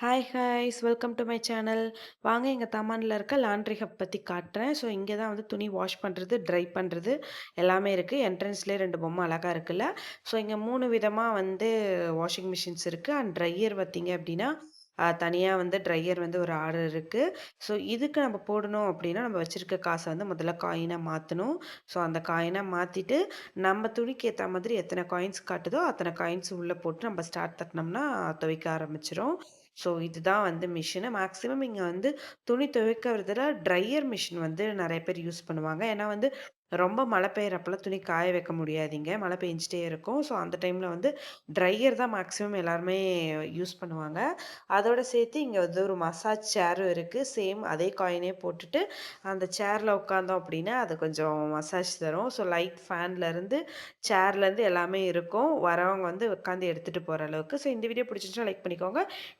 Hi ஹாய்ஸ் welcome to my channel. வாங்க எங்க தமான்ல இருக்க லாண்ட்ரி ஹப் பத்தி காட்டுறேன். ஸோ இங்கே தான் வந்து துணி வாஷ் பண்ணுறது, ட்ரை பண்ணுறது எல்லாமே இருக்குது. என்ட்ரன்ஸ்லேயே 2 பொம்மை அழகா இருக்குல்ல. ஸோ இங்கே 3 விதமாக வந்து வாஷிங் மிஷின்ஸ் இருக்குது. அண்ட் ட்ரையர் பார்த்தீங்க அப்படின்னா தனியாக வந்து ட்ரையர் வந்து ஒரு ஆர்டர் இருக்குது. ஸோ இதுக்கு நம்ம போடணும் அப்படின்னா நம்ம வச்சுருக்க காசை வந்து முதல்ல காயினாக மாற்றணும். ஸோ அந்த காயினாக மாற்றிட்டு நம்ம துணிக்கு ஏற்ற மாதிரி எத்தனை காயின்ஸ் காட்டுதோ அத்தனை காயின்ஸ் உள்ளே போட்டு நம்ம ஸ்டார்ட் தட்டினோம்னா துவைக்க ஆரம்பிச்சிரும். ஸோ இதுதான் வந்து மிஷினு. மேக்ஸிமம் இங்கே வந்து துணி துவைக்கிறதுல ட்ரையர் மிஷின் வந்து நிறைய பேர் யூஸ் பண்ணுவாங்க. ஏன்னா வந்து ரொம்ப மழை பெய்யறப்பலாம் துணி காய வைக்க முடியாதுங்க. மழை பெஞ்சிட்டே இருக்கும். ஸோ அந்த டைமில் வந்து ட்ரையர் தான் மேக்ஸிமம் எல்லாருமே யூஸ் பண்ணுவாங்க. அதோட சேர்த்து இங்கே வந்து ஒரு மசாஜ் சேரும் இருக்குது. சேம் அதே காயினே போட்டுட்டு அந்த சேரில் உட்காந்தோம் அப்படின்னா அது கொஞ்சம் மசாஜ் தரும். ஸோ லைட் ஃபேன்லேருந்து சேர்லேருந்து எல்லாமே இருக்கும். வரவங்க வந்து உட்காந்து எடுத்துகிட்டு போகிற அளவுக்கு. ஸோ இந்த வீடியோ பிடிச்சிருந்துச்சுன்னா லைக் பண்ணிக்கோங்க.